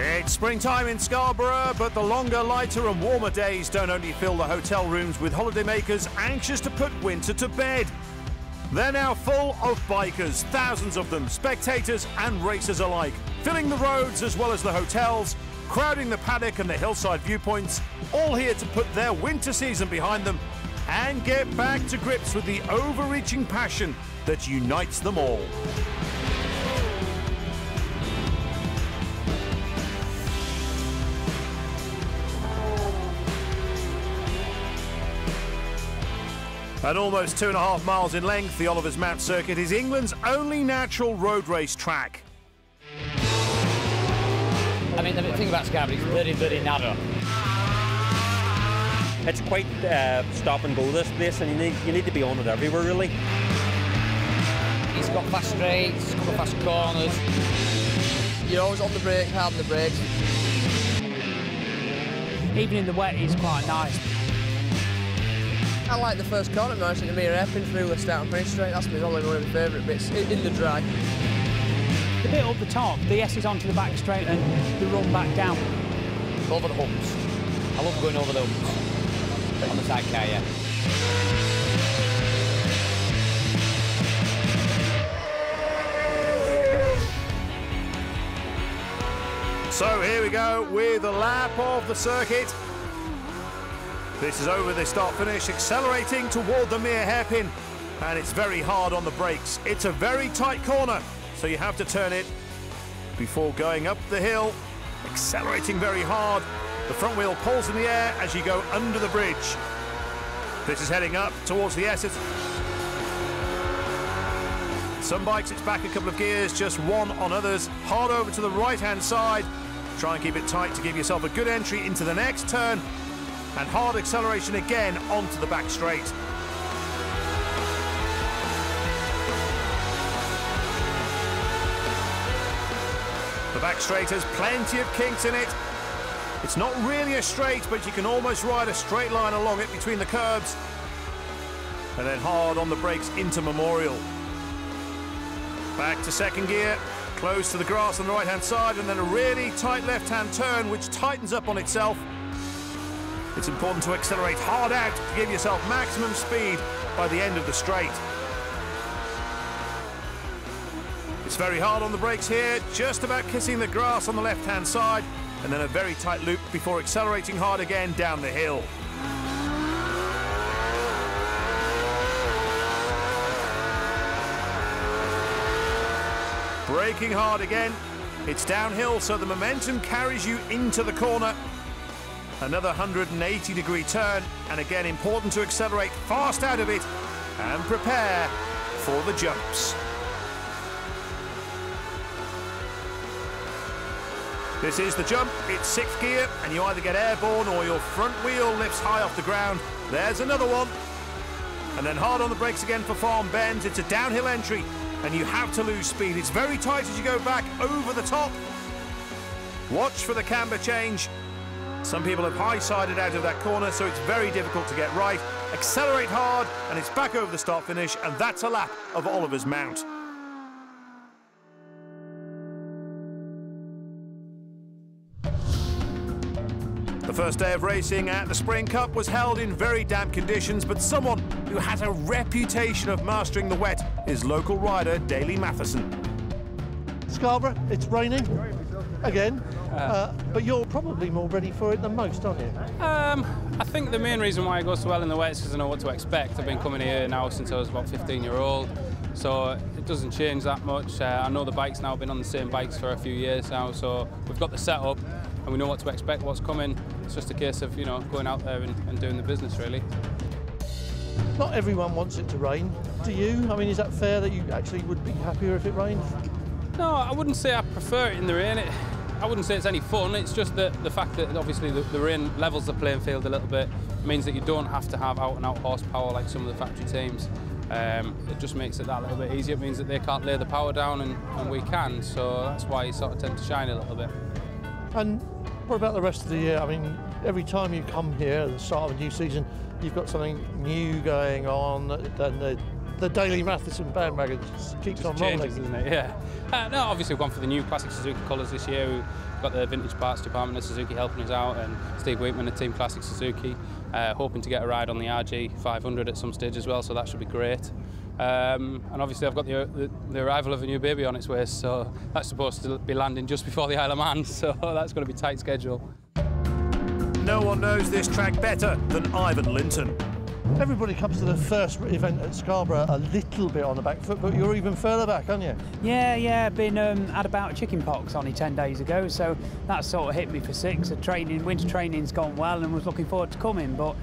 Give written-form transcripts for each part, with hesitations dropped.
It's springtime in Scarborough, but the longer, lighter and warmer days don't only fill the hotel rooms with holidaymakers anxious to put winter to bed. They're now full of bikers, thousands of them, spectators and racers alike, filling the roads as well as the hotels, crowding the paddock and the hillside viewpoints, all here to put their winter season behind them and get back to grips with the overreaching passion that unites them all. At almost 2.5 miles in length, the Oliver's Mount Circuit is England's only natural road race track. I mean, the thing about Scarborough, it's very, very narrow. It's quite stop and go, this place, and you need to be on it everywhere, really. It's got fast straights, it's got fast corners. You're always on the brake, hard on the brakes. Even in the wet, it's quite nice. I like the first corner, nice to me, a hairpin through the start and finish straight. That's probably one of my favourite bits in the dry. The bit up the top, the S is onto the back straight and the run back down. Over the humps. I love going over the humps. On the sidecar, yeah. So here we go with a lap of the circuit. This is over the start-finish, accelerating toward the mere hairpin, and it's very hard on the brakes. It's a very tight corner, so you have to turn it before going up the hill, accelerating very hard. The front wheel pulls in the air as you go under the bridge. This is heading up towards the S. Some bikes, it's back a couple of gears, just one on others. Hard over to the right-hand side. Try and keep it tight to give yourself a good entry into the next turn. And hard acceleration again onto the back straight. The back straight has plenty of kinks in it. It's not really a straight, but you can almost ride a straight line along it between the curbs. And then hard on the brakes into Memorial. Back to second gear, close to the grass on the right-hand side, and then a really tight left-hand turn which tightens up on itself. It's important to accelerate hard out to give yourself maximum speed by the end of the straight. It's very hard on the brakes here, just about kissing the grass on the left-hand side, and then a very tight loop before accelerating hard again down the hill. Braking hard again. It's downhill, so the momentum carries you into the corner. Another 180-degree turn, and again important to accelerate fast out of it and prepare for the jumps. This is the jump. It's sixth gear, and you either get airborne or your front wheel lifts high off the ground. There's another one. And then hard on the brakes again for farm bends. It's a downhill entry, and you have to lose speed. It's very tight as you go back over the top. Watch for the camber change. Some people have high-sided out of that corner, so it's very difficult to get right. Accelerate hard, and it's back over the start-finish, and that's a lap of Oliver's Mount. The first day of racing at the Spring Cup was held in very damp conditions, but someone who has a reputation of mastering the wet is local rider Daley Matheson. Scarborough, it's raining again, but you're probably more ready for it than most, aren't you? I think the main reason why it goes so well in the wet is because I know what to expect. I've been coming here now since I was about 15-year-old, so it doesn't change that much. I know the bikes now, I've been on the same bikes for a few years now, so we've got the setup and we know what to expect, what's coming. It's just a case of, you know, going out there and doing the business, really. Not everyone wants it to rain, do you? I mean, is that fair that you actually would be happier if it rained? No, I wouldn't say I prefer it in the rain. I wouldn't say it's any fun. It's just that the fact that obviously the rain levels the playing field a little bit, means that you don't have to have out-and-out horsepower like some of the factory teams. It just makes it that little bit easier. It means that they can't lay the power down and we can, so that's why you sort of tend to shine a little bit. And what about the rest of the year? I mean, every time you come here at the start of a new season, you've got something new going on, and the the Daly Matheson bandwagon just keeps on rolling. Changes, isn't it? Yeah. No, obviously we've gone for the new classic Suzuki colours this year. We've got the vintage parts department of Suzuki helping us out, and Steve Wakeman at Team Classic Suzuki, hoping to get a ride on the RG 500 at some stage as well, so that should be great. And obviously I've got the arrival of a new baby on its way, so that's supposed to be landing just before the Isle of Man, so that's going to be a tight schedule. No one knows this track better than Ivan Linton. Everybody comes to the first event at Scarborough a little bit on the back foot, but you're even further back, aren't you? Yeah, been had about chicken pox only 10 days ago, so that sort of hit me for 6. The winter training's gone well and was looking forward to coming, but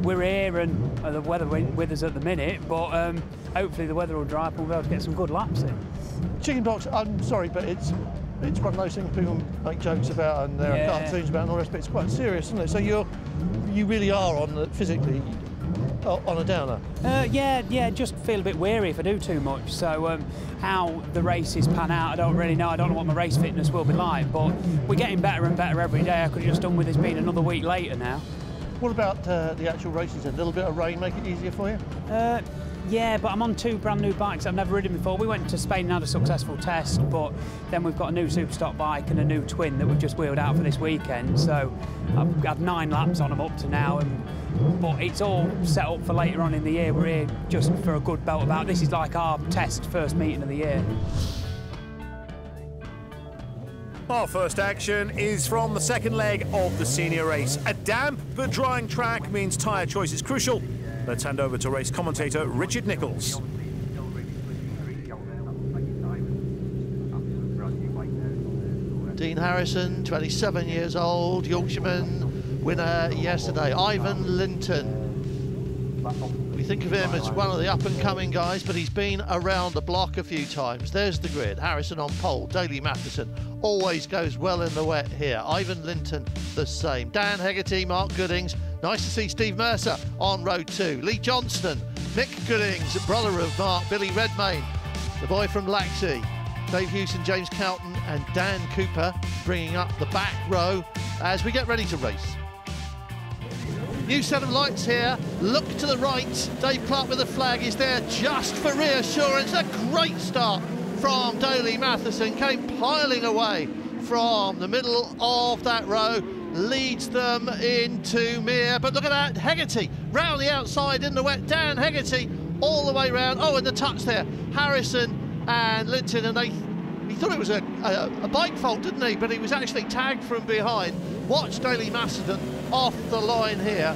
we're here and the weather with us at the minute, but hopefully the weather will dry up and we'll be able to get some good laps in. Chicken pox, I'm sorry, but it's one of those things people make jokes about and there are cartoons about and all the rest, but it's quite serious, isn't it? So you really are physically on a downer. Yeah, just feel a bit weary if I do too much. So how the races pan out, I don't really know. I don't know what my race fitness will be like, but we're getting better and better every day. I could have just done with this being another week later now. What about the actual races? A little bit of rain make it easier for you? Yeah, but I'm on 2 brand new bikes I've never ridden before. We went to Spain and had a successful test, but then we've got a new Superstock bike and a new twin that we've just wheeled out for this weekend. So I've had 9 laps on them up to now, but it's all set up for later on in the year. We're here just for a good belt about. This is like our test first meeting of the year. Our first action is from the second leg of the senior race. A damp but drying track means tyre choice is crucial. Let's hand over to race commentator Richard Nichols. Dean Harrison, 27 years old, Yorkshireman, winner yesterday. Ivan Linton. We think of him as one of the up-and-coming guys, but he's been around the block a few times. There's the grid. Harrison on pole. Daly Matheson always goes well in the wet here. Ivan Linton the same. Dan Hegarty, Mark Goodings. Nice to see Steve Mercer on road 2. Lee Johnston, Mick Goodings, brother of Mark, Billy Redmayne, the boy from Laxey. Dave Hewson, James Cowton and Dan Cooper bringing up the back row as we get ready to race. New set of lights here. Look to the right. Dave Clark with the flag is there just for reassurance. A great start from Daly Matheson. Came piling away from the middle of that row. Leads them into Mere. But look at that. Hegarty round the outside in the wet. Dan Hegarty all the way round. Oh, and the touch there. Harrison and Linton. And he thought it was a bike fault, didn't he? But he was actually tagged from behind. Watch Daly Matheson off the line here.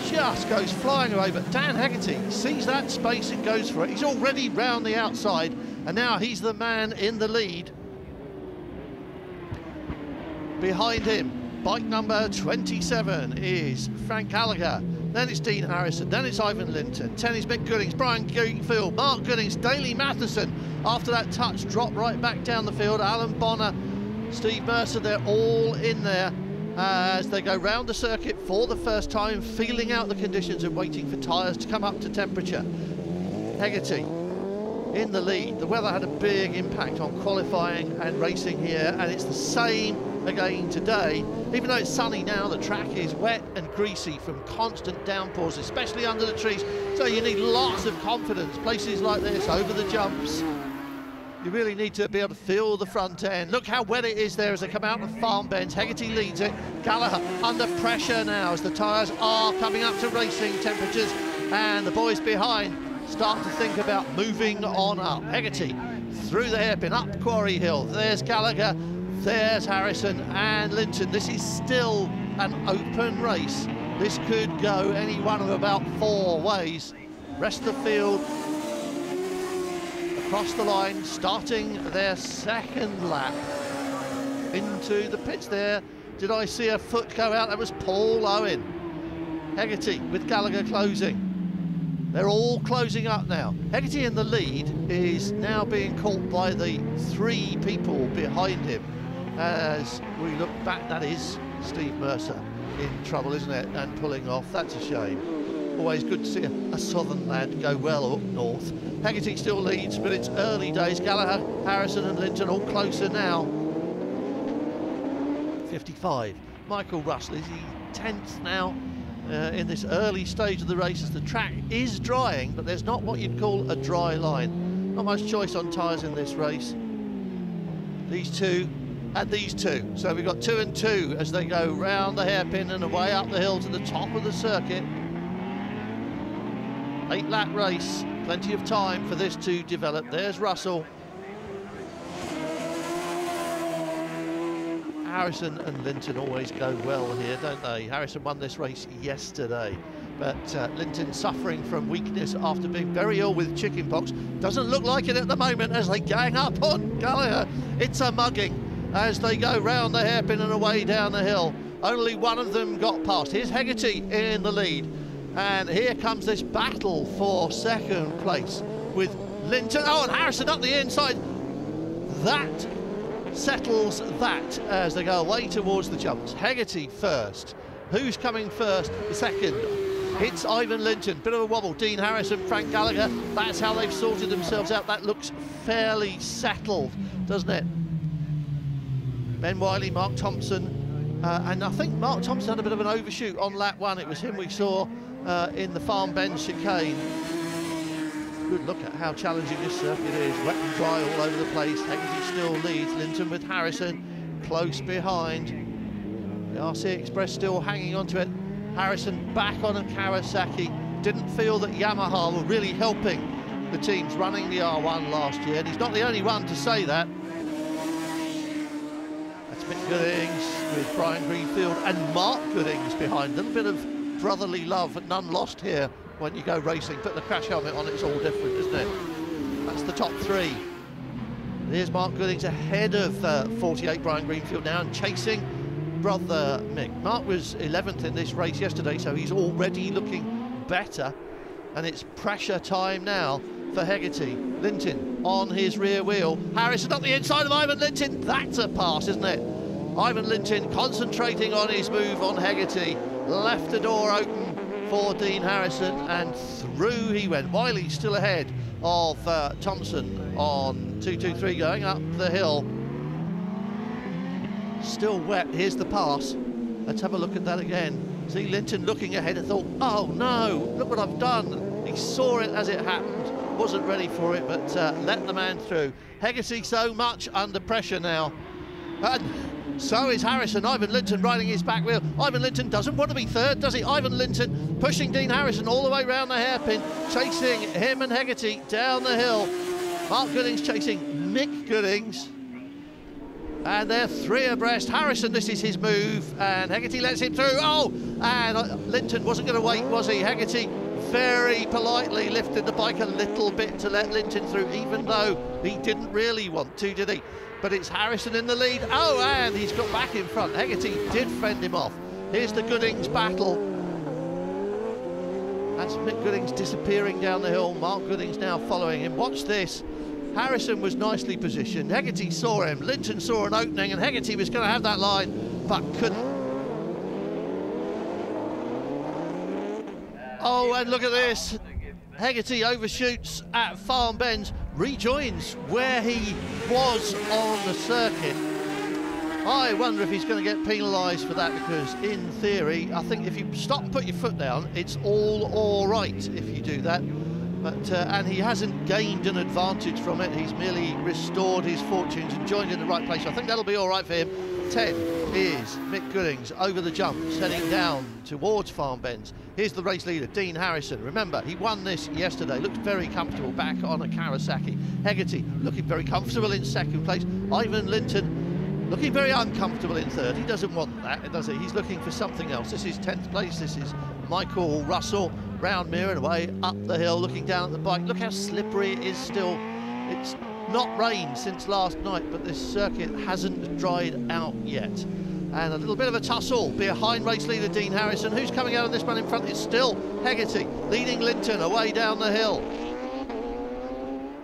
Just goes flying away, but Dan Hegarty sees that space and goes for it. He's already round the outside, and now he's the man in the lead. Behind him, bike number 27 is Frank Gallagher. Then it's Dean Harrison, then it's Ivan Linton, 10 is Mick Goodings, Brian Field, Mark Goodings, Daly Matheson. After that touch, drop right back down the field. Alan Bonner, Steve Mercer, they're all in there as they go round the circuit for the first time, feeling out the conditions and waiting for tyres to come up to temperature. Hegarty in the lead. The weather had a big impact on qualifying and racing here, and it's the same again today. Even though it's sunny now, the track is wet and greasy from constant downpours, especially under the trees, so you need lots of confidence. Places like this, over the jumps, you really need to be able to feel the front end. Look how wet it is there as they come out of farm bends. Hegarty leads it. Gallagher under pressure now as the tyres are coming up to racing temperatures, and the boys behind start to think about moving on up. Hegarty through the hairpin, up Quarry Hill. There's Gallagher, there's Harrison and Linton. This is still an open race. This could go any one of about 4 ways. Rest of the field across the line, starting their second lap into the pits there. Did I see a foot go out? That was Paul Owen. Hegarty with Gallagher closing. They're all closing up now. Hegarty in the lead is now being caught by the 3 people behind him. As we look back, that is Steve Mercer in trouble, isn't it? And pulling off, that's a shame. Always good to see a southern lad go well up north. Hegarty still leads, but it's early days. Gallagher, Harrison and Linton all closer now. 55. Michael Russell, is he 10th now? in this early stage of the race, as the track is drying, but there's not what you'd call a dry line. Not much choice on tyres in this race. These two and these two. So we've got 2 and 2 as they go round the hairpin and away up the hill to the top of the circuit. 8-lap race, plenty of time for this to develop. There's Russell. Harrison and Linton always go well here, don't they? Harrison won this race yesterday, but Linton suffering from weakness after being very ill with chickenpox. Doesn't look like it at the moment as they gang up on Gallagher. It's a mugging as they go round the hairpin and away down the hill. Only one of them got past. Here's Hegarty in the lead. And here comes this battle for second place with Linton. Oh, and Harrison up the inside. That settles that as they go away towards the jumps. Hegarty first. Who's coming first? Second. It's Ivan Linton. Bit of a wobble. Dean Harrison, Frank Gallagher. That's how they've sorted themselves out. That looks fairly settled, doesn't it? Ben Wiley, Mark Thompson. And I think Mark Thompson had a bit of an overshoot on lap 1. It was him we saw in the Farm Bend chicane. Good look at how challenging this circuit is. Wet and dry all over the place. Hegarty still leads. Linton with Harrison close behind. The RC Express still hanging onto it. Harrison back on a Kawasaki. Didn't feel that Yamaha were really helping the teams running the R1 last year, and he's not the only one to say that. That's Mick Goodings with Brian Greenfield and Mark Goodings behind. A little bit of brotherly love, but none lost here when you go racing. Put the crash helmet on, it's all different, isn't it? That's the top 3. Here's Mark Goodings ahead of 48 Brian Greenfield now and chasing brother Mick. Mark was 11th in this race yesterday, so he's already looking better, and it's pressure time now for Hegarty. Linton on his rear wheel. Harrison up the inside of Ivan Linton. That's a pass, isn't it? Ivan Linton concentrating on his move on Hegarty. Left the door open for Dean Harrison, and through he went. Wiley still ahead of Thompson on 223 going up the hill. Still wet. Here's the pass. Let's have a look at that again. See Linton looking ahead and thought, oh no, look what I've done. He saw it as it happened, wasn't ready for it, but let the man through. Hegarty so much under pressure now. And so is Harrison. Ivan Linton riding his back wheel. Ivan Linton doesn't want to be third, does he? Ivan Linton pushing Dean Harrison all the way round the hairpin, chasing him and Hegarty down the hill. Mark Goodings chasing Mick Goodings. And they're 3 abreast. Harrison, this is his move, and Hegarty lets him through. Oh, and Linton wasn't going to wait, was he? Hegarty very politely lifted the bike a little bit to let Linton through, even though he didn't really want to, did he? But it's Harrison in the lead. Oh, and he's got back in front. Hegarty did fend him off. Here's the Goodings battle. That's Mick Goodings disappearing down the hill. Mark Goodings now following him. Watch this. Harrison was nicely positioned. Hegarty saw him. Linton saw an opening, and Hegarty was going to have that line, but couldn't. Oh, and look at this. Hegarty overshoots at Farm Bends, rejoins where he was on the circuit. I wonder if he's going to get penalised for that, because in theory, I think if you stop and put your foot down, it's all right if you do that. But and he hasn't gained an advantage from it. He's merely restored his fortunes and joined in the right place. I think that'll be all right for him. 10 is Mick Goodings over the jumps, heading down towards Farm Bends. Here's the race leader, Dean Harrison. Remember, he won this yesterday. Looked very comfortable back on a Kawasaki. Hegarty looking very comfortable in second place. Ivan Linton looking very uncomfortable in third. He doesn't want that, does he? He's looking for something else. This is 10th place. This is Michael Russell. Round mirror and away up the hill, looking down at the bike. Look how slippery it is still. It's not rained since last night, but this circuit hasn't dried out yet. And a little bit of a tussle behind race leader Dean Harrison. Who's coming out of this one in front? It's still Hegarty leading Linton away down the hill.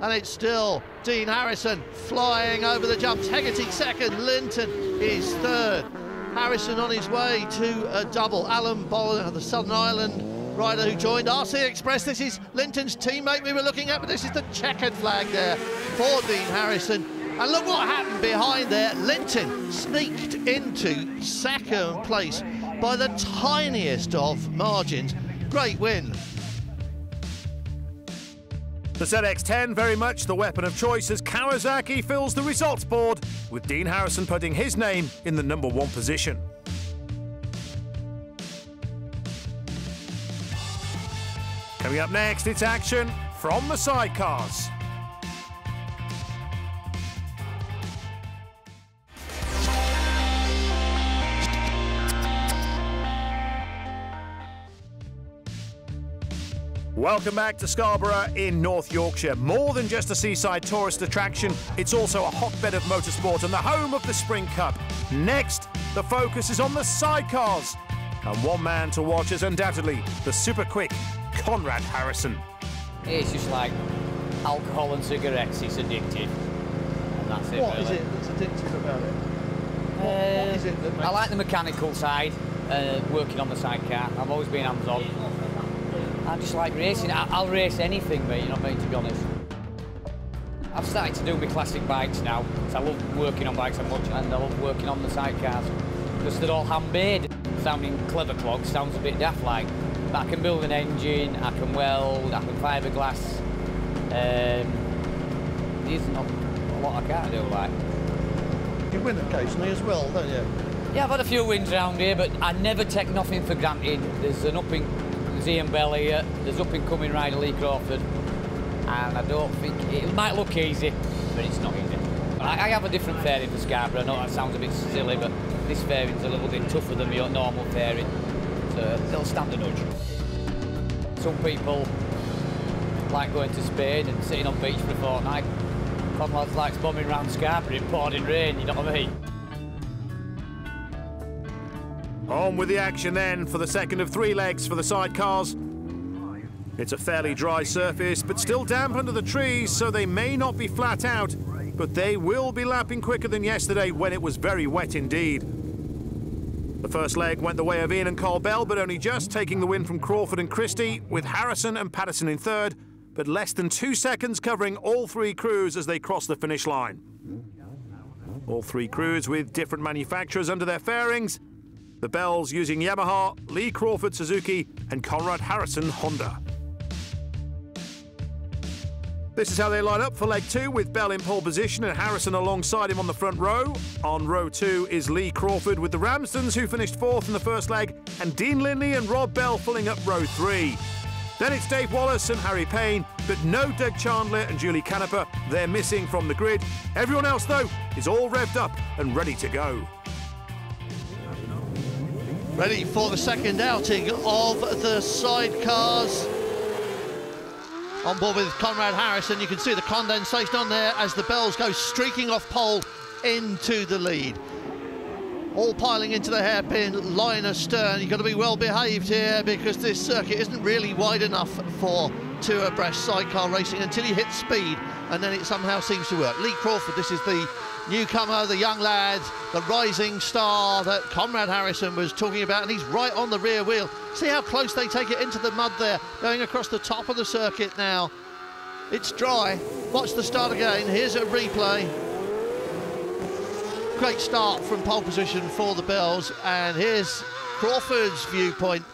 And it's still Dean Harrison flying over the jumps. Hegarty second, Linton is third. Harrison on his way to a double. Alan Boller, the Southern Ireland rider who joined RC Express. This is Linton's teammate we were looking at, but this is the checkered flag there for Dean Harrison. And look what happened behind there. Linton sneaked into second place. by the tiniest of margins. Great win. The ZX-10 very much the weapon of choice as Kawasaki fills the results board, with Dean Harrison putting his name in the #1 position. Coming up next, it's action from the sidecars. Welcome back to Scarborough in North Yorkshire. More than just a seaside tourist attraction, it's also a hotbed of motorsport and the home of the Spring Cup. Next, the focus is on the sidecars. And one man to watch is undoubtedly the super quick Conrad Harrison. It's just like alcohol and cigarettes, it's addictive. And that's it. What really. is it that's addictive about it? What is it that makes... I like the mechanical side, working on the sidecar. I've always been hands-on. I just like racing. I'll race anything, mate, you know what I mean, to be honest. I've started to do my classic bikes now, because I love working on bikes so much, and I love working on the sidecars. Because they're all hand-made. Sounding clever clogs sounds a bit daft like, but I can build an engine, I can weld, I can fiberglass. There's not a lot I can't do, like. You win occasionally as well, don't you? Yeah, I've had a few wins around here, but I never take nothing for granted. There's an Ian Bell here, there's up-and-coming rider Lee Crawford, and I don't think it might look easy, but it's not easy. I have a different fairing for Scarborough. I know that sounds a bit silly, but this fairing's a little bit tougher than your normal fairing, so they'll stand a nudge. Some people like going to Spain and sitting on beach for a fortnight. Some lads likes bombing around Scarborough in pouring rain, you know what I mean? On with the action then for the second of 3 legs for the sidecars. It's a fairly dry surface, but still damp under the trees, so they may not be flat out, but they will be lapping quicker than yesterday when it was very wet indeed. The first leg went the way of Ian and Carl Bell, but only just, taking the win from Crawford and Christie, with Harrison and Patterson in third, but less than 2 seconds covering all 3 crews as they crossed the finish line. All 3 crews with different manufacturers under their fairings. The Bells using Yamaha, Lee Crawford Suzuki and Conrad Harrison Honda. This is how they line up for leg 2, with Bell in pole position and Harrison alongside him on the front row. On row 2 is Lee Crawford with the Ramsdens, who finished 4th in the first leg, and Dean Lindley and Rob Bell filling up row 3. Then it's Dave Wallace and Harry Payne, but no Doug Chandler and Julie Canepa. They're missing from the grid. Everyone else, though, is all revved up and ready to go. Ready for the second outing of the sidecars. On board with Conrad Harrison, you can see the condensation on there as the Bells go streaking off pole into the lead. All piling into the hairpin line astern. You've got to be well behaved here because this circuit isn't really wide enough for 2 abreast sidecar racing until you hit speed, and then it somehow seems to work. Lee Crawford, this is the newcomer, the young lad, the rising star that Conrad Harrison was talking about, and he's right on the rear wheel. See how close they take it into the mud there, going across the top of the circuit now. It's dry. Watch the start again. Here's a replay. Great start from pole position for the Bells, and here's Crawford's viewpoint.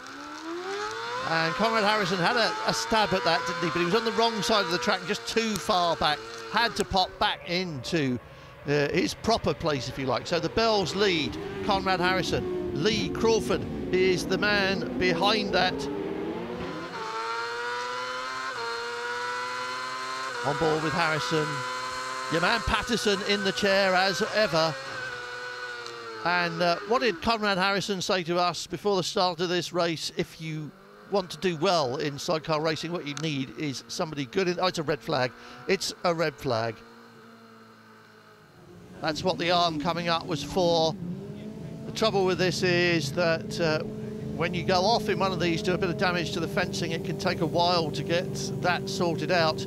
And Conrad Harrison had a stab at that, didn't he? But he was on the wrong side of the track, just too far back. Had to pop back into his proper place, if you like. So the Bells lead. Conrad Harrison. Lee Crawford is the man behind that. On board with Harrison. Your man Patterson in the chair as ever. And what did Conrad Harrison say to us before the start of this race? If you want to do well in sidecar racing, what you need is somebody good in... Oh, it's a red flag. It's a red flag. That's what the arm coming up was for. The trouble with this is that when you go off in one of these, do a bit of damage to the fencing, it can take a while to get that sorted out.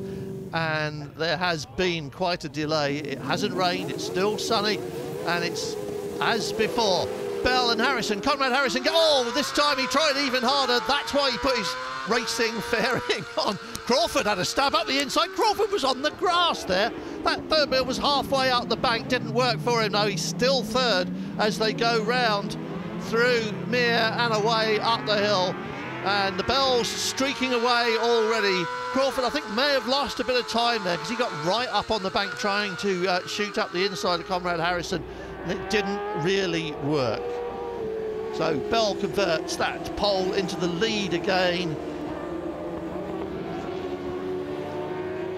And there has been quite a delay. It hasn't rained, it's still sunny, and it's as before. Bell and Harrison, Conrad Harrison, oh, this time he tried even harder. That's why he put his racing fairing on. Crawford had a stab up the inside. Crawford was on the grass there. That third wheel was halfway out the bank, didn't work for him. No, he's still third as they go round through Mere and away up the hill. And the Bells streaking away already. Crawford, I think, may have lost a bit of time there because he got right up on the bank trying to shoot up the inside of Conrad Harrison, and it didn't really work. So Bell converts that pole into the lead again.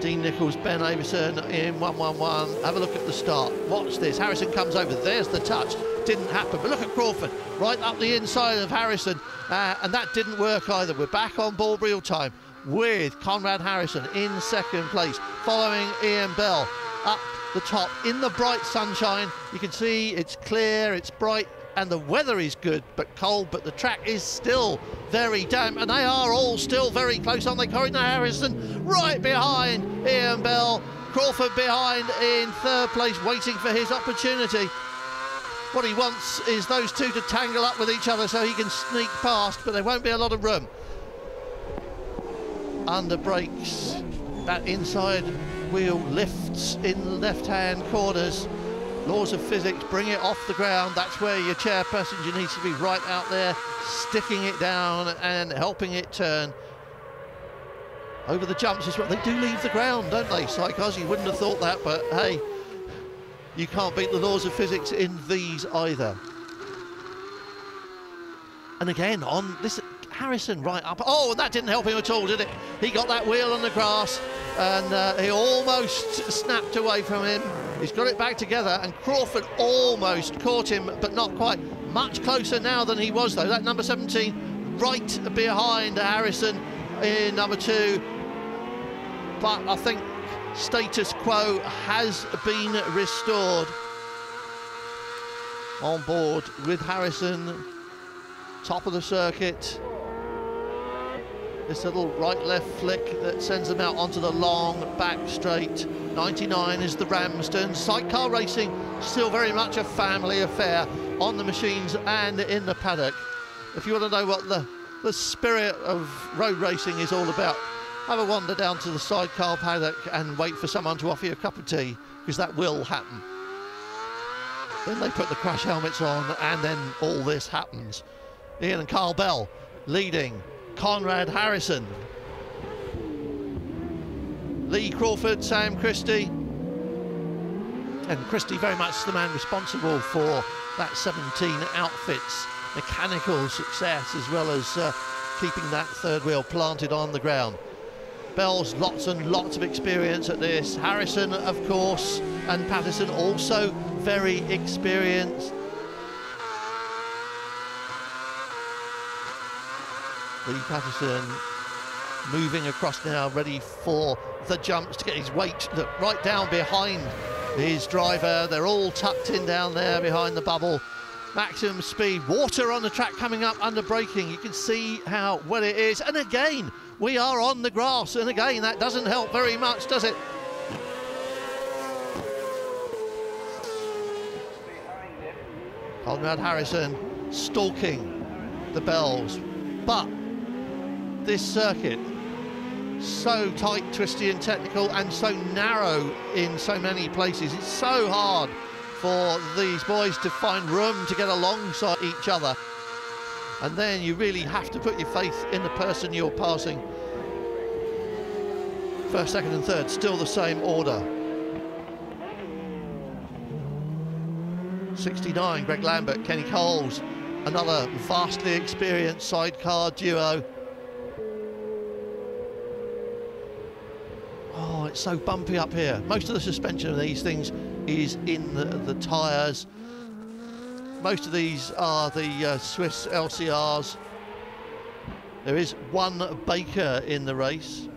Dean Nichols, Ben Avison in 1-1-1. Have a look at the start. Watch this. Harrison comes over. There's the touch. Didn't happen. But look at Crawford, right up the inside of Harrison. And that didn't work either. We're back on board real time with Conrad Harrison in second place, following Ian Bell up the top in the bright sunshine. You can see it's clear, it's bright, and the weather is good but cold, but the track is still very damp, and they are all still very close, aren't they? Conrad Harrison right behind Ian Bell, Crawford behind in third place, waiting for his opportunity. What he wants is those two to tangle up with each other so he can sneak past, but there won't be a lot of room. Under brakes, that inside wheel lifts in left-hand corners. Laws of physics, bring it off the ground. That's where your chair passenger needs to be, right out there, sticking it down and helping it turn. Over the jumps as well. They do leave the ground, don't they, Sidecars? You wouldn't have thought that, but hey, you can't beat the laws of physics in these either. And again, on this, Harrison right up. Oh, that didn't help him at all, did it? He got that wheel on the grass, and he almost snapped away from him. He's got it back together, and Crawford almost caught him, but not quite. Much closer now than he was, though. That number 17 right behind Harrison in number 2. But I think status quo has been restored. On board with Harrison, top of the circuit. This little right-left flick that sends them out onto the long back straight. 99 is the Ramsden. Sidecar racing still very much a family affair on the machines and in the paddock. If you want to know what the spirit of road racing is all about, have a wander down to the Sidecar paddock and wait for someone to offer you a cup of tea, because that will happen. Then they put the crash helmets on, and then all this happens. Ian and Carl Bell leading Conrad Harrison. Lee Crawford, Sam Christie. And Christie very much the man responsible for that 17 outfit's mechanical success, as well as keeping that third wheel planted on the ground. Bell's lots and lots of experience at this. Harrison, of course, and Patterson also very experienced. Lee Patterson moving across now, ready for the jumps to get his weight right down behind his driver. They're all tucked in down there behind the bubble. Maximum speed, water on the track coming up under braking. You can see how wet it is. And again, we are on the grass. And again, that doesn't help very much, does it? Conrad Harrison stalking the Bells. But this circuit, so tight, twisty and technical, and so narrow in so many places. It's so hard for these boys to find room to get alongside each other. And then you really have to put your faith in the person you're passing. First, second and third, still the same order. 69, Greg Lambert, Kenny Coles, another vastly experienced Sidecar duo. Oh, it's so bumpy up here. Most of the suspension of these things is in the tyres. Most of these are the Swiss LCRs. There is one Baker in the race.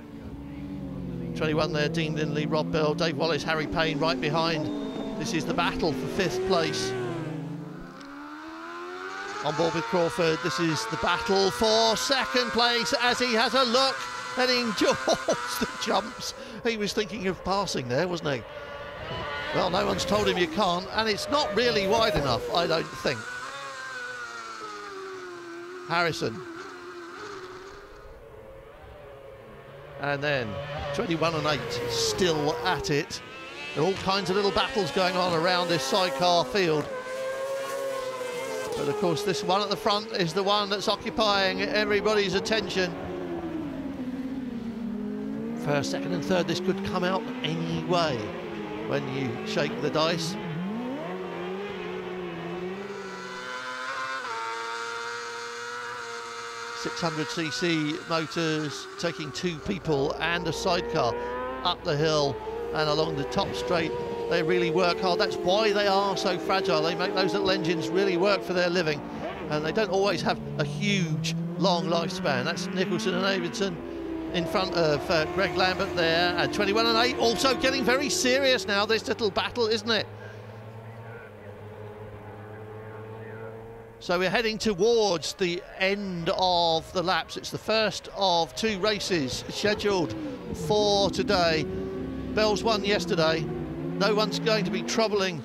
21 there, Dean Lindley, Rob Bell, Dave Wallace, Harry Payne right behind. This is the battle for 5th place. On board with Crawford, this is the battle for 2nd place as he has a look and enjoys the jumps. He was thinking of passing there, wasn't he? Well, no one's told him you can't, and it's not really wide enough, I don't think. Harrison. And then 21 and 8 still at it. There are all kinds of little battles going on around this Sidecar field. But of course, this one at the front is the one that's occupying everybody's attention. First, second and third, this could come out any way when you shake the dice. .600cc motors taking 2 people and a sidecar up the hill and along the top straight. They really work hard. That's why they are so fragile. They make those little engines really work for their living, and they don't always have a huge, long lifespan. That's Nicholson and Davidson in front of Greg Lambert there, and 21 and 8 also getting very serious now, this little battle, isn't it? So we're heading towards the end of the laps. It's the first of 2 races scheduled for today. Bell's won yesterday. No one's going to be troubling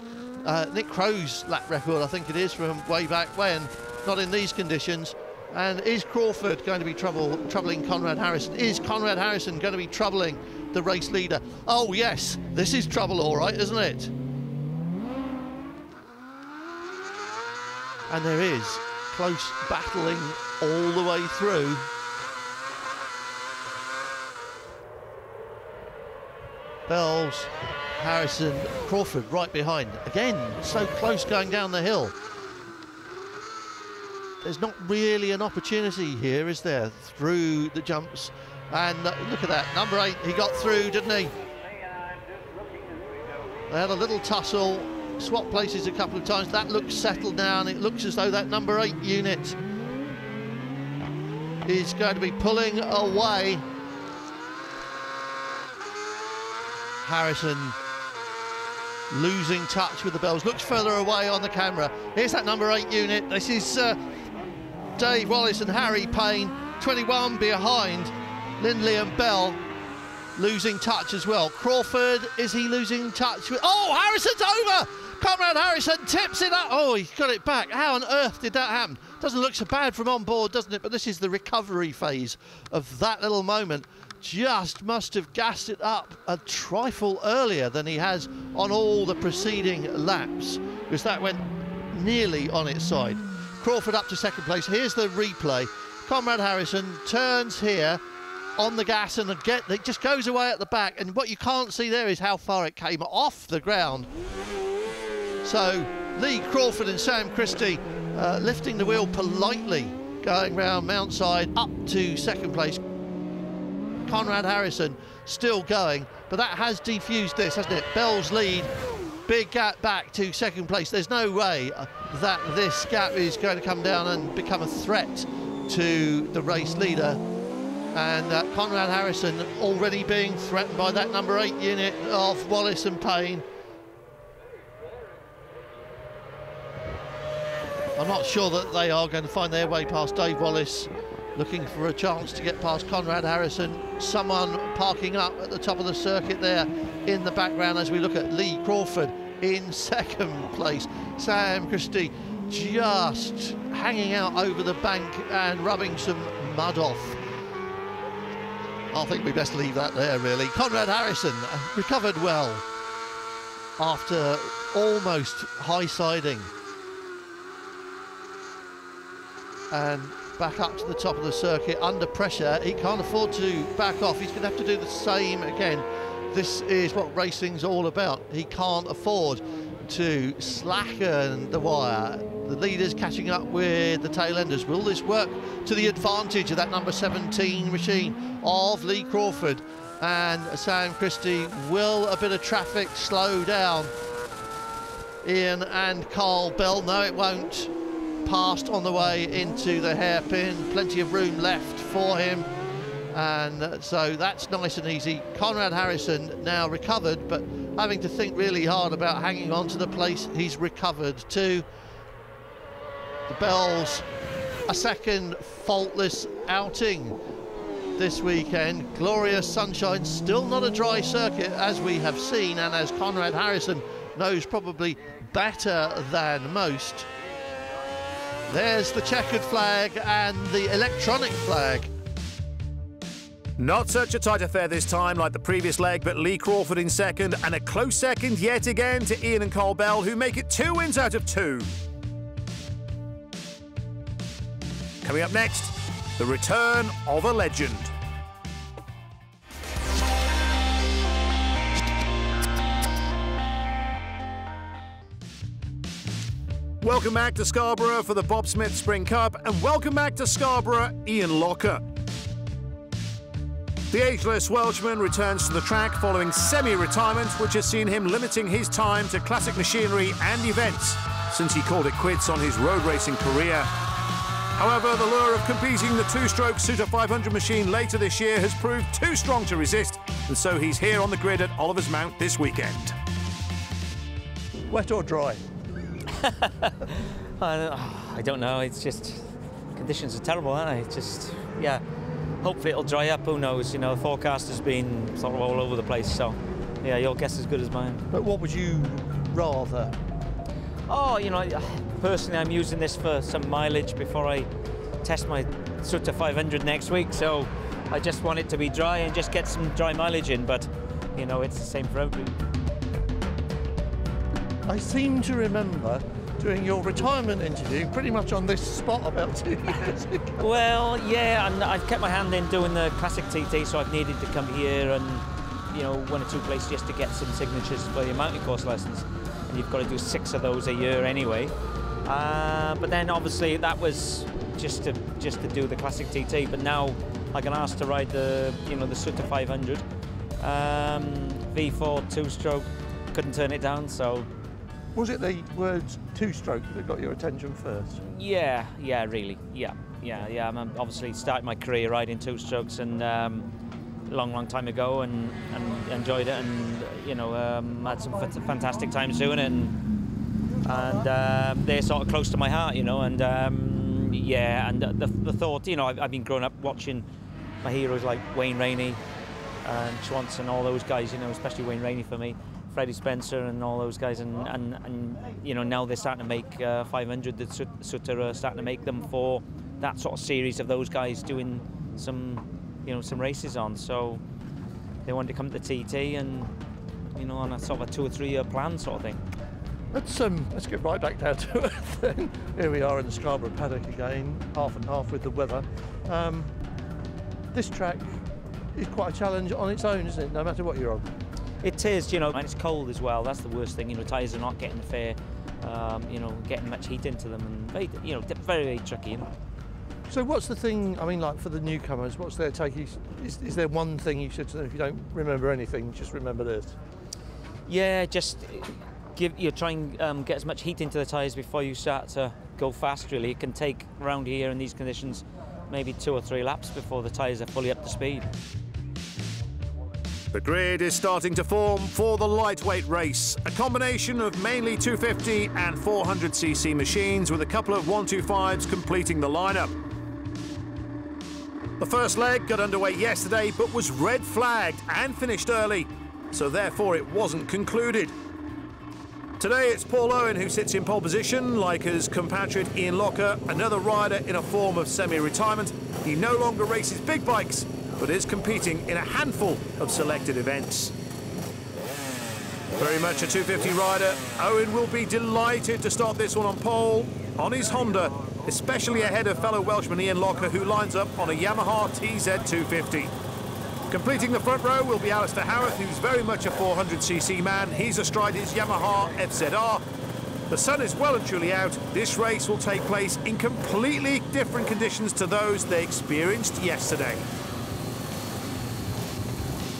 Nick Crow's lap record, I think it is, from way back when, not in these conditions. And is Crawford going to be troubling Conrad Harrison? Is Conrad Harrison going to be troubling the race leader? Oh yes, this is trouble all right, isn't it? And there is close battling all the way through. Bells, Harrison, Crawford right behind. Again, so close going down the hill. There's not really an opportunity here, is there, through the jumps? And look at that, number 8, he got through, didn't he? They had a little tussle, swapped places a couple of times. That looks settled now, and it looks as though that number 8 unit is going to be pulling away. Harrison losing touch with the Bells, looks further away on the camera. Here's that number 8 unit. This is Dave Wallace and Harry Payne, 21 behind. Lindley and Bell losing touch as well. Crawford, is he losing touch with... Oh, Harrison's over! Conrad Harrison tips it up. Oh, he got it back. How on earth did that happen? Doesn't look so bad from on board, doesn't it? But this is the recovery phase of that little moment. Just must have gassed it up a trifle earlier than he has on all the preceding laps, because that went nearly on its side. Crawford up to second place. Here's the replay. Conrad Harrison turns here on the gas, and again it just goes away at the back, and what you can't see there is how far it came off the ground. So Lee Crawford and Sam Christie lifting the wheel politely, going round Mountside up to second place. Conrad Harrison still going, but that has defused this, hasn't it? Bell's lead, big gap back to second place. There's no way that this gap is going to come down and become a threat to the race leader. And Conrad Harrison already being threatened by that number 8 unit of Wallace and Payne. I'm not sure that they are going to find their way past Dave Wallace, looking for a chance to get past Conrad Harrison. Someone parking up at the top of the circuit there in the background as we look at Lee Crawford in second place. Sam Christie just hanging out over the bank and rubbing some mud off. I think we best leave that there, really. Conrad Harrison recovered well after almost high-siding. And back up to the top of the circuit under pressure. He can't afford to back off. He's going to have to do the same again. This is what racing's all about. He can't afford to slacken the wire. The leaders catching up with the tail enders. Will this work to the advantage of that number 17 machine of Lee Crawford and Sam Christie? Will a bit of traffic slow down Ian and Carl Bell? No, it won't. Passed on the way into the hairpin, plenty of room left for him, and so that's nice and easy. Conrad Harrison now recovered, but having to think really hard about hanging on to the place he's recovered to. The Bells, a second faultless outing this weekend. Glorious sunshine, still not a dry circuit as we have seen, and as Conrad Harrison knows probably better than most. There's the checkered flag and the electronic flag. Not such a tight affair this time like the previous leg, but Lee Crawford in second, and a close second yet again to Ian and Carl Bell, who make it 2 wins out of 2. Coming up next, the return of a legend. Welcome back to Scarborough for the Bob Smith Spring Cup, and welcome back to Scarborough, Ian Locker. The ageless Welshman returns to the track following semi-retirement, which has seen him limiting his time to classic machinery and events since he called it quits on his road racing career. However, the lure of competing the two-stroke Suter 500 machine later this year has proved too strong to resist, and so he's here on the grid at Oliver's Mount this weekend. Wet or dry? I don't know. It's just conditions are terrible, aren't they? It's just, yeah. Hopefully it'll dry up. Who knows? You know, the forecast has been sort of all over the place. So, yeah, your guess is as good as mine. But what would you rather? Oh, you know, personally, I'm using this for some mileage before I test my Suter 500 next week. So, I just want it to be dry and just get some dry mileage in. But, you know, it's the same for everybody. I seem to remember doing your retirement interview pretty much on this spot about 2 years ago. Well, yeah, and I've kept my hand in doing the classic TT, so I've needed to come here and, you know, 1 or 2 places just to get some signatures for your mountain course lessons. And you've got to do 6 of those a year anyway. But then obviously that was just to do the classic TT. But now I can ask to ride the, you know, the Suter 500, V4 2-stroke. Couldn't turn it down, so. Was it the words two-stroke that got your attention first? Yeah, really, yeah. I'm obviously started my career riding 2-strokes and long time ago, and enjoyed it, and you know, had some fantastic times doing it, and they're sort of close to my heart, you know, and yeah, and the thought, you know, I've been growing up watching my heroes like Wayne Rainey and Schwantz and all those guys, you know, especially Wayne Rainey for me. Freddie Spencer and all those guys, and you know, now they're starting to make 500. The Suter are starting to make them for that sort of series of those guys doing some, you know, some races on. So they wanted to come to TT, and you know, on a sort of a 2 or 3 year plan sort of thing. Let's get right back down to earth then. Here we are in the Scarborough paddock again, half and half with the weather. This track is quite a challenge on its own, isn't it? No matter what you're on. It is, you know, and it's cold as well. That's the worst thing. You know, tyres are not getting fair, you know, getting much heat into them, and very, you know, very, very tricky. You know? So what's the thing? I mean, like for the newcomers, what's their take? Is there one thing you said to them? If you don't remember anything, just remember this. Yeah, just try and get as much heat into the tyres before you start to go fast. Really, it can take around here in these conditions maybe 2 or 3 laps before the tyres are fully up to speed. The grid is starting to form for the lightweight race, a combination of mainly 250 and 400cc machines with a couple of 125s completing the lineup. The first leg got underway yesterday but was red flagged and finished early, so therefore it wasn't concluded. Today it's Paul Owen who sits in pole position, like his compatriot Ian Locker, another rider in a form of semi-retirement. He no longer races big bikes, but is competing in a handful of selected events. Very much a 250 rider, Owen will be delighted to start this one on pole, on his Honda, especially ahead of fellow Welshman Ian Locker, who lines up on a Yamaha TZ250. Completing the front row will be Alistair Howarth, who's very much a 400cc man. He's astride his Yamaha FZR. The sun is well and truly out. This race will take place in completely different conditions to those they experienced yesterday.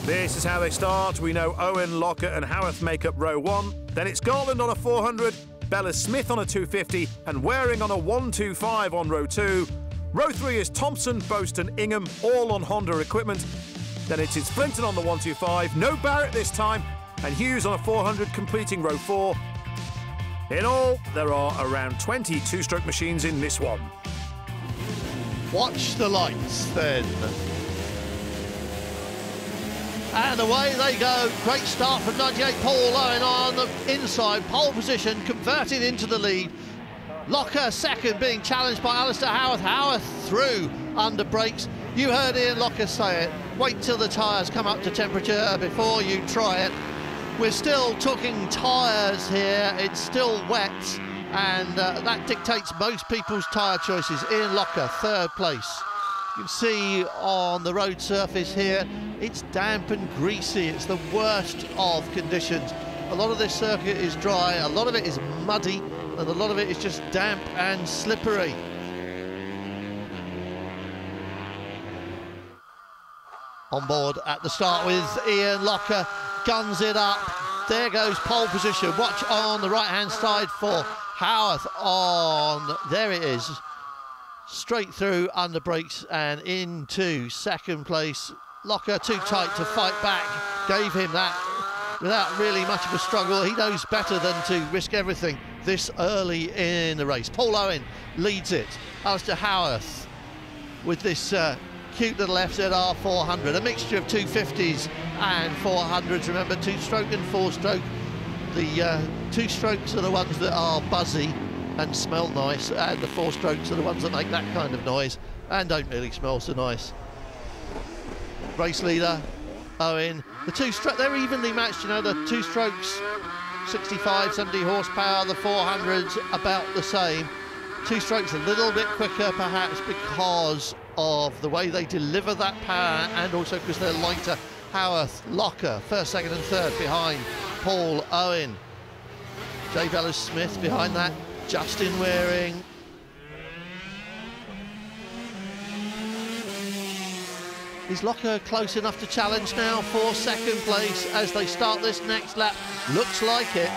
This is how they start. We know Owen, Locker and Howarth make up row 1. Then it's Garland on a 400, Bella Smith on a 250 and Waring on a 125 on row 2. Row 3 is Thompson, Boast and Ingham, all on Honda equipment. Then it is Flinton on the 125, no Barrett this time, and Hughes on a 400 completing row 4. In all, there are around 20 two-stroke machines in this one. Watch the lights then. And away they go. Great start from 98 Paul Owen on the inside. Pole position converted into the lead. Locker second, being challenged by Alistair Howarth. Howarth through under brakes. You heard Ian Locker say it. Wait till the tyres come up to temperature before you try it. We're still talking tyres here. It's still wet. and that dictates most people's tyre choices. Ian Locker, 3rd place. You can see on the road surface here, it's damp and greasy. It's the worst of conditions. A lot of this circuit is dry, a lot of it is muddy, and a lot of it is just damp and slippery. On board at the start with Ian Locker, guns it up. There goes pole position. Watch on the right-hand side for Howarth on, there it is. Straight through under brakes and into 2nd place. Locker too tight to fight back. Gave him that without really much of a struggle. He knows better than to risk everything this early in the race. Paul Owen leads it. Alistair Howarth with this cute little FZR 400, a mixture of 250s and 400s. Remember, 2-stroke and 4-stroke. The 2-strokes are the ones that are buzzy and smell nice, and the 4-strokes are the ones that make that kind of noise and don't really smell so nice. Race leader Owen. The 2-stroke, they're evenly matched, you know, the 2-strokes 65, 70 horsepower, the 400s about the same. 2-strokes a little bit quicker perhaps because of the way they deliver that power, and also because they're lighter. Howarth, Locker, 1st, 2nd and 3rd behind Paul Owen. Jay Bellows-Smith behind that, Justin Waring. Is Locker close enough to challenge now for 2nd place as they start this next lap? Looks like it.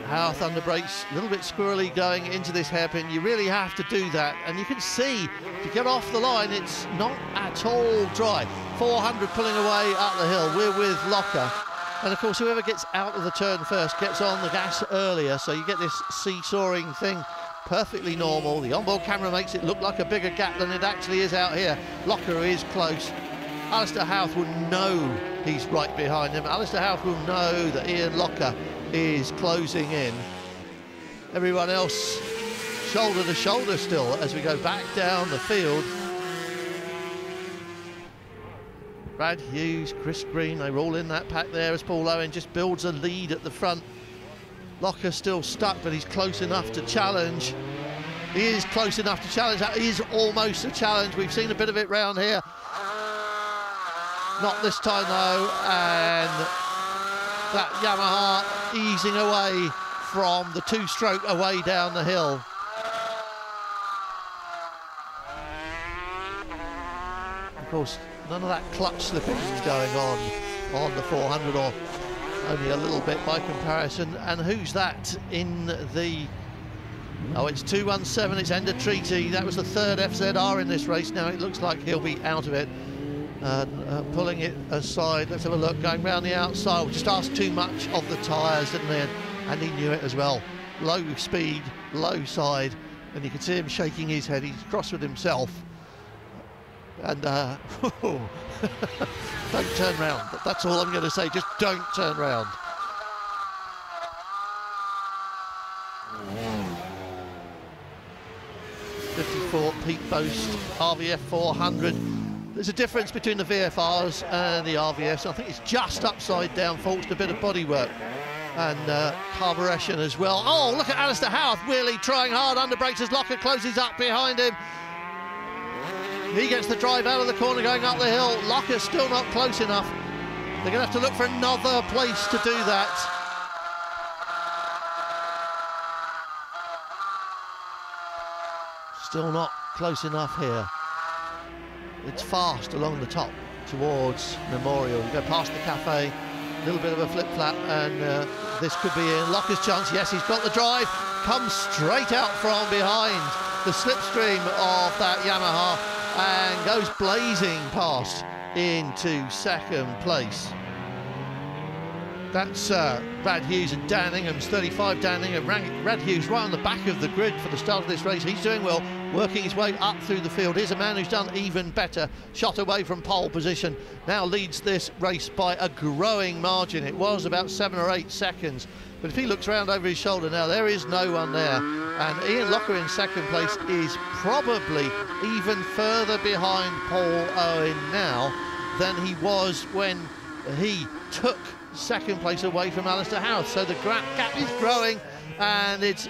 Howarth under brakes, a little bit squirrely going into this hairpin. You really have to do that, and you can see if you get off the line, it's not at all dry. 400 pulling away up the hill. We're with Locker, and of course whoever gets out of the turn first gets on the gas earlier, so you get this seesawing thing. Perfectly normal. The onboard camera makes it look like a bigger gap than it actually is out here. Locker is close. Alistair Howarth will know he's right behind him. Alistair Howarth will know that Ian Locker is closing in. Everyone else shoulder to shoulder still as we go back down the field. Brad Hughes, Chris Green, they roll in that pack there as Paul Owen just builds a lead at the front. Locker still stuck, but he's close enough to challenge. He is close enough to challenge. That is almost a challenge. We've seen a bit of it round here. Not this time though, and that Yamaha easing away from the 2-stroke away down the hill. Of course, none of that clutch slipping is going on the 400, or only a little bit by comparison. And who's that in the... Oh, it's 217, it's Ender Treaty. That was the 3rd FZR in this race. Now it looks like he'll be out of it. Pulling it aside, let's have a look, going round the outside. We just asked too much of the tyres, didn't they? And he knew it as well. Low speed, low side, and you can see him shaking his head. He's cross with himself. And don't turn round. That's all I'm going to say, just don't turn round. '54 Pete Boast RVF 400. There's a difference between the VFRs and the RVFs. I think it's just upside down faults, a bit of bodywork and carburation as well. Oh, look at Alistair Howarth, really trying hard under brakes as Locker closes up behind him. He gets the drive out of the corner going up the hill. Locker's still not close enough. They're going to have to look for another place to do that. Still not close enough here. It's fast along the top towards Memorial. You go past the cafe, a little bit of a flip-flap, and this could be in Locker's chance. Yes, he's got the drive, comes straight out from behind the slipstream of that Yamaha and goes blazing past into 2nd place. That's Brad Hughes and Dan Ingham's 35. Dan Ingham, Brad Hughes right on the back of the grid for the start of this race. He's doing well, working his way up through the field. Here's a man who's done even better, shot away from pole position, now leads this race by a growing margin. It was about 7 or 8 seconds, but if he looks around over his shoulder now, there is no one there. And Ian Locker in 2nd place is probably even further behind Paul Owen now than he was when he took 2nd place away from Alistair Howarth. So the gap is growing. and it's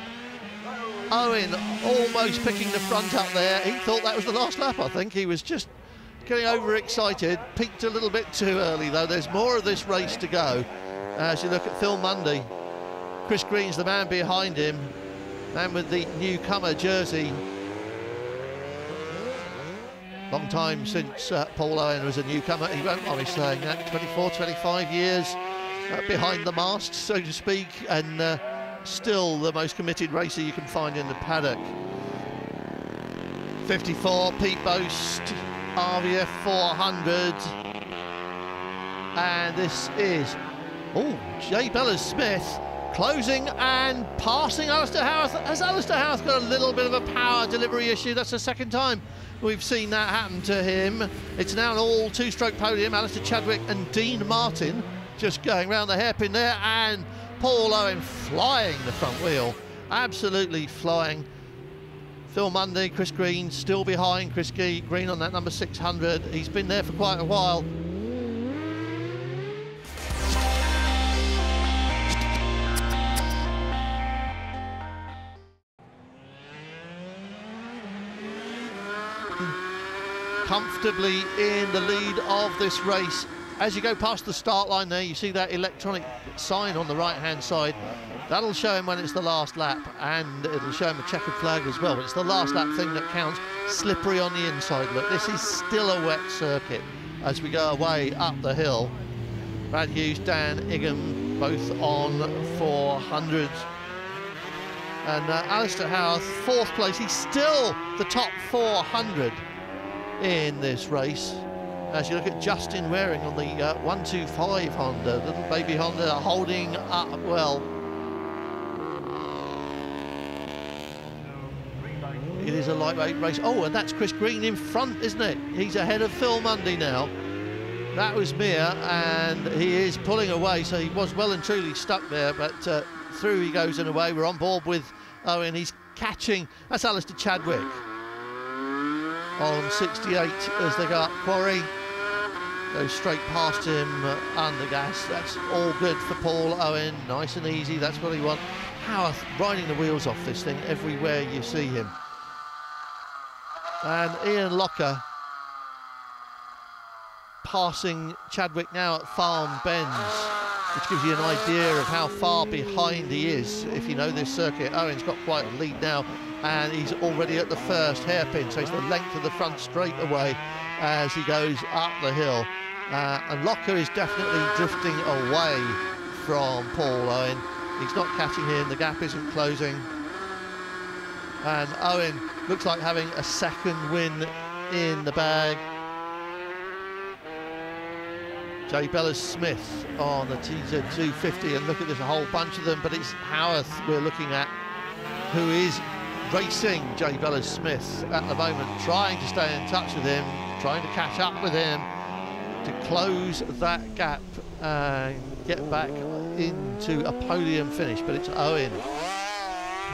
Owen almost picking the front up there. He thought that was the last lap, I think. He was just getting overexcited, peaked a little bit too early though. There's more of this race to go. As you look at Phil Mundy, Chris Green's the man behind him, man with the newcomer jersey. Long time since Paul Owen was a newcomer. He won't mind me saying that. 24, 25 years behind the mast, so to speak, and still the most committed racer you can find in the paddock. 54, Pete Boast, RVF 400. And this is, Jay Bellas-Smith closing and passing Alistair Howarth. Has Alistair Howarth got a little bit of a power delivery issue? That's the second time we've seen that happen to him. It's now an all two-stroke podium. Alistair Chadwick and Dean Martin just going round the hairpin there, and Paul Owen flying the front wheel, absolutely flying. Phil Mundy, Chris Green still behind. Chris Green on that number 600. He's been there for quite a while. Comfortably in the lead of this race. As you go past the start line there, you see that electronic sign on the right-hand side. That'll show him when it's the last lap, and it'll show him a checkered flag as well. But it's the last lap thing that counts. Slippery on the inside. Look, this is still a wet circuit as we go away up the hill. Brad Hughes, Dan Igham, both on 400s. And Alistair Howarth, fourth place. He's still the top 400 in this race. As you look at Justin Waring on the 125 Honda, little baby Honda, holding up well. It is a lightweight race. Oh, and that's Chris Green in front, isn't it? He's ahead of Phil Mundy now. That was Mir, and he is pulling away, so he was well and truly stuck there, but through he goes and away. We're on board with Owen. He's catching. That's Alistair Chadwick on 68 as they go up Quarry. Goes straight past him under gas. That's all good for Paul Owen. Nice and easy, that's what he wants. Howarth riding the wheels off this thing everywhere you see him. And Ian Locker passing Chadwick now at Farm Bends, which gives you an idea of how far behind he is if you know this circuit. Owen's got quite a lead now, and he's already at the first hairpin, so it's the length of the front straight away as he goes up the hill. And Locker is definitely drifting away from Paul Owen. He's not catching him, the gap isn't closing. And Owen looks like having a second win in the bag. Jay Bellas-Smith on the TZ250, and look at this, a whole bunch of them, but it's Howarth we're looking at, who is racing Jay Bellas-Smith at the moment, trying to stay in touch with him, trying to catch up with him, to close that gap and get back into a podium finish. But it's Owen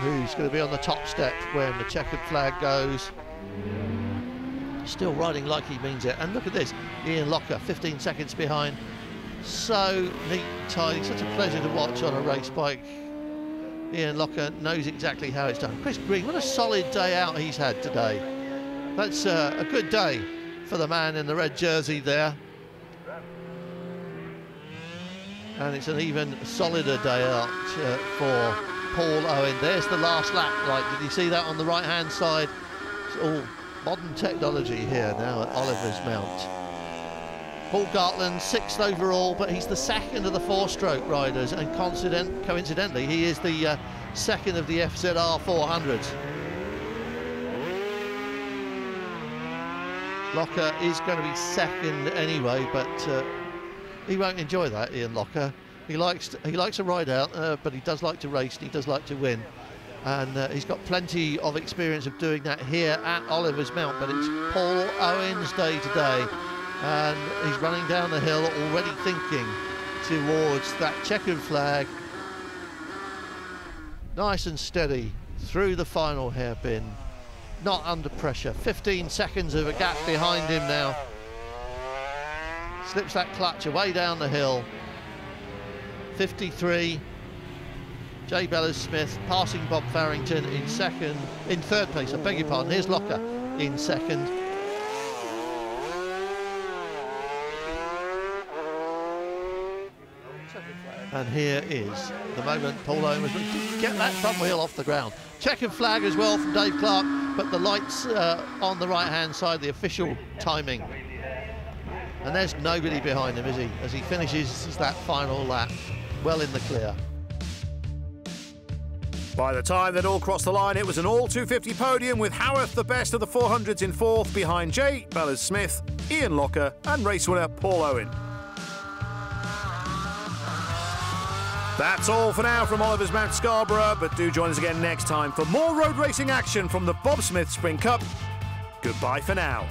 who's going to be on the top step when the checkered flag goes. Still riding like he means it. And look at this, Ian Locker 15 seconds behind. So neat, tidy, such a pleasure to watch on a race bike. Ian Locker knows exactly how it's done. Chris Green, what a solid day out he's had today. That's a good day for the man in the red jersey there. And it's an even solider day out for Paul Owen. There's the last lap, right? Did you see that on the right-hand side? It's all modern technology here now at Oliver's Mount. Paul Gartland, 6th overall, but he's the second of the four-stroke riders, and coincidentally, he is the second of the FZR 400s. Locker is going to be second anyway, but he won't enjoy that, Ian Locker. He likes to ride out, but he does like to race, and he does like to win. And he's got plenty of experience of doing that here at Oliver's Mount, but it's Paul Owen's day today. And he's running down the hill, already thinking towards that checkered flag. Nice and steady through the final hairpin, not under pressure. 15 seconds of a gap behind him now. Slips that clutch away down the hill. 53. Jay Bellis-Smith passing Bob Farrington in third place, I beg your pardon. Here's Locker in second. And here is the moment Paul Owen was to get that front wheel off the ground. Checkered flag as well from Dave Clark, but the lights on the right-hand side, the official timing. And there's nobody behind him, is he? As he finishes that final lap, well in the clear. By the time they'd all crossed the line, it was an all-250 podium with Howarth the best of the 400s in fourth, behind Jay Bellis-Smith, Ian Locker and race winner Paul Owen. That's all for now from Oliver's Mount Scarborough, but do join us again next time for more road racing action from the Bob Smith Spring Cup. Goodbye for now.